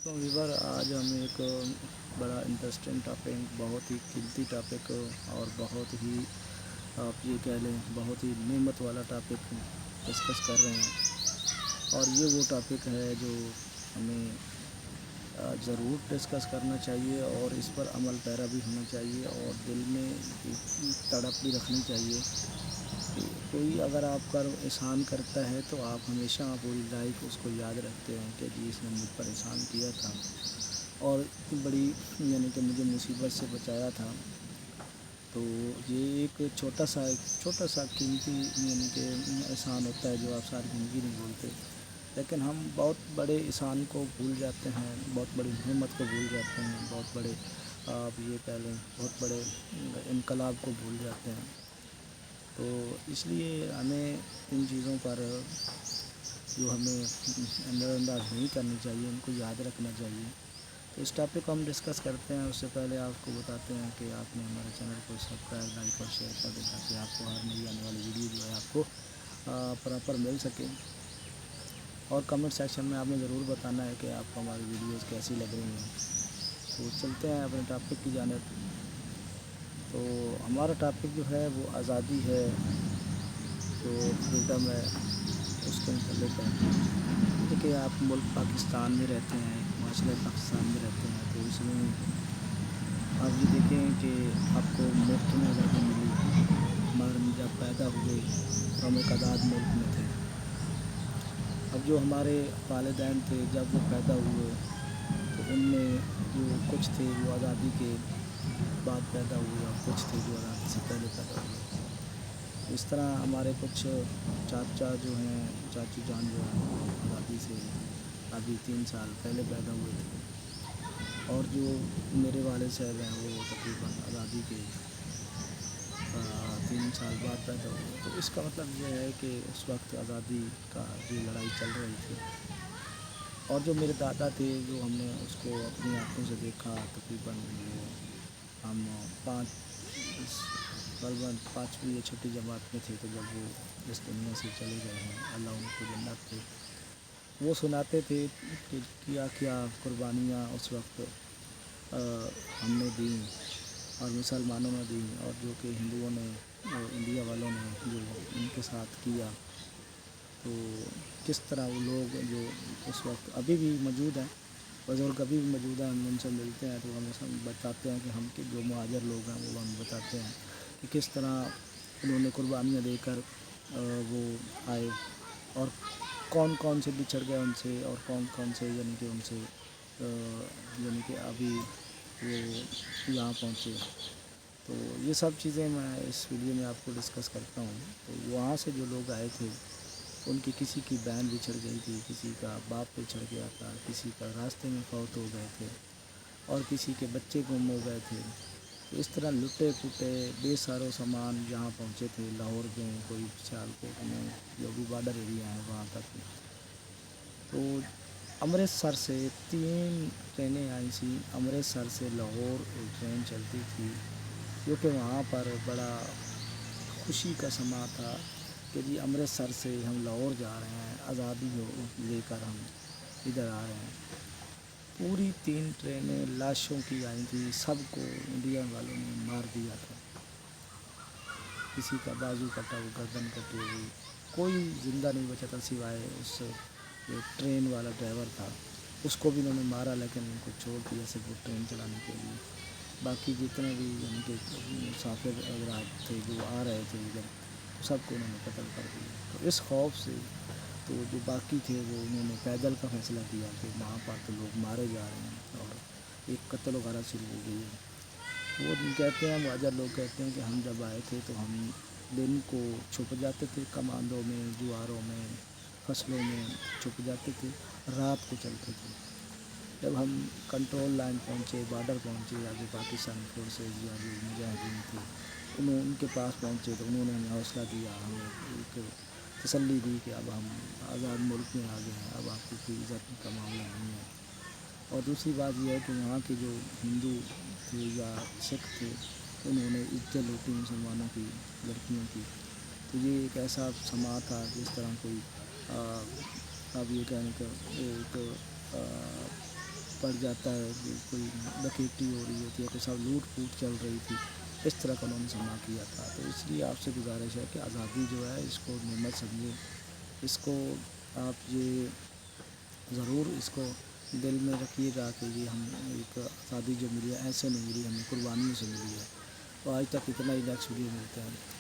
तो व्यूअर आज हम एक बड़ा इंटरेस्टिंग टॉपिक, बहुत ही कीमती टॉपिक और बहुत ही आप ये कह लें बहुत ही नेमत वाला टॉपिक डिस्कस कर रहे हैं। और ये वो टॉपिक है जो हमें ज़रूर डिस्कस करना चाहिए और इस पर अमल पैरा भी होना चाहिए और दिल में एक तड़प भी रखनी चाहिए कि कोई अगर आप पर एहसान करता है तो आप हमेशा पूरी लाइफ उसको याद रखते हैं कि जी इसने मुझ पर एहसान किया था और इतनी बड़ी यानी कि मुझे मुसीबत से बचाया था। तो ये एक छोटा सा कीमती यानी कि एहसान होता है जो आप सारी ज़िंदगी नहीं भूलते, लेकिन हम बहुत बड़े एहसान को भूल जाते हैं, बहुत बड़ी नेमत को भूल जाते हैं, बहुत बड़े आप ये कह लें बहुत बड़े इनकलाब को भूल जाते हैं। तो इसलिए हमें इन चीज़ों पर जो हमें नज़रअंदाज नहीं करनी चाहिए, उनको याद रखना चाहिए। तो इस टॉपिक को हम डिस्कस करते हैं। उससे पहले आपको बताते हैं कि आपने हमारे चैनल को सब्सक्राइब, लाइक और शेयर कर दें ताकि आपको हर नई आने वाली वीडियो जो है आपको प्रॉपर मिल सके। और कमेंट सेक्शन में आपने ज़रूर बताना है कि आपको हमारी वीडियोस कैसी लग रही हैं। तो चलते हैं अपने टॉपिक की जानिब। तो हमारा टॉपिक जो है वो आज़ादी है, जो फ्रीडम है, उसके मतलब है। देखिए आप मुल्क पाकिस्तान में रहते हैं, माशरे पाकिस्तान में रहते हैं, तो इसमें आप ये देखें कि आपको मुफ्त में आज़ादी मिली। मगर हम जब पैदा हुए तो हम एक आज़ाद मुल्क में थे। अब जो हमारे वालिदैन थे जब वो पैदा हुए तो उनमें जो कुछ थे वो आज़ादी के बाद पैदा हुए और कुछ थे जो आज़ादी से पहले पैदा हुए। इस तरह हमारे कुछ चाचा जो हैं, चाचू जान जो हैं वो आज़ादी से अभी 3 साल पहले पैदा हुए थे और जो मेरे वालिद साहब हैं वो तकरीबन आज़ादी के 3 साल बाद पैदा हुए। तो इसका मतलब ये है कि उस वक्त आज़ादी का जो लड़ाई चल रही थी और जो मेरे दादा थे जो हमने उसको अपनी आँखों से देखा, तकरीबन वो हम तकरीबन 5वीं या 6ठी जमात में थे तो जब वो इस दुनिया से चले गए हैं, अल्लाह उनको जन्नत दे। वो सुनाते थे कि क्या क्या कुर्बानियाँ उस वक्त हमने दी और मुसलमानों ने दी और जो कि हिंदुओं ने और इंडिया वालों ने जो उनके साथ किया। तो किस तरह वो लोग जो उस वक्त अभी भी मौजूद हैं, बुज़ुर्ग अभी भी मौजूद हैं, हम उनसे मिलते हैं तो हमें सब बताते हैं कि हम के जो मुहाजिर लोग हैं वो हमें बताते हैं कि किस तरह उन्होंने कुर्बानियाँ देकर वो आए और कौन कौन से बिछड़ गए उनसे और कौन कौन से यानी कि उनसे यानी कि अभी वो यहाँ पहुँचे। तो ये सब चीज़ें मैं इस वीडियो में आपको डिस्कस करता हूँ। तो वहाँ से जो लोग आए थे उनकी किसी की बहन बिछड़ गई थी, किसी का बाप बिछड़ गया था, किसी का रास्ते में फौत हो गए थे और किसी के बच्चे गुम हो गए थे। तो इस तरह लुटे पुटे बेसहारा सामान जहाँ पहुँचे थे, लाहौर में, कोई सियालकोट में, जो भी बॉर्डर एरिया है वहाँ तक। तो अमृतसर से 3 ट्रेनें आई थी। अमृतसर से लाहौर एक ट्रेन चलती थी जो कि वहाँ पर बड़ा खुशी का समा था कि जी अमृतसर से हम लाहौर जा रहे हैं, आज़ादी हो लेकर हम इधर आ रहे हैं। पूरी 3 ट्रेनें लाशों की आई थी, सबको इंडिया वालों ने मार दिया था। किसी का बाजू कटा हुआ, गर्दन कटी हुई, कोई ज़िंदा नहीं बचा था सिवाय उस जो ट्रेन वाला ड्राइवर था, उसको भी उन्होंने मारा लेकिन उनको छोड़ दिया सिर्फ वो ट्रेन चलाने के लिए। बाकी जितने भी यानी कि मुसाफिर हज़रात थे जो आ रहे थे इधर, तो सबको उन्होंने कत्ल कर दिया। तो इस खौफ से तो जो बाकी थे वो उन्होंने पैदल का फ़ैसला किया कि वहाँ पर तो लोग मारे जा रहे हैं और एक कत्ल वगैरह शुरू हो गई है। वो कहते हैं, मुहाजिर लोग कहते हैं कि हम जब आए थे तो हम दिन को छुप जाते थे, कमांदों में, जुआरों में, फसलों में छुप जाते थे, रात को चलते थे। जब हम कंट्रोल लाइन पहुँचे, बॉर्डर पहुँचे या जो पाकिस्तानी फोर्सेज या जो मुजाहिदीन थे उनके पास पहुँचे तो उन्होंने हमें हौसला दिया, हमें एक तसल्ली दी कि अब हम आज़ाद मुल्क में आ गए हैं, अब आपको कोई इज़्ज़त का मामला नहीं है। और दूसरी बात यह है कि वहाँ के जो हिंदू थे या सिख थे उन्होंने इज्जत लूटी मुसलमानों की लड़कियों की। तो ये एक ऐसा समा था जिस तरह कोई अब ये कहने का एक پڑ جاتا ہے کہ کوئی ڈکیتی ہو رہی ہوتی ہے، کوئی سب لوٹ پوٹ چل رہی تھی، اس طرح کا انہوں نے سامنا کیا تھا۔ تو اس لیے آپ سے گزارش ہے کہ آزادی جو ہے اس کو نعمت سمجھیں، اس کو آپ یہ ضرور اس کو دل میں رکھیے گا کہ یہ ہم ایک آزادی جو ملی ہے ایسے نہیں ملی، ہمیں قربانیوں سے ملی ہے۔ تو آج تک اتنا ہی، نیکسٹ ویڈیو ملتے ہیں۔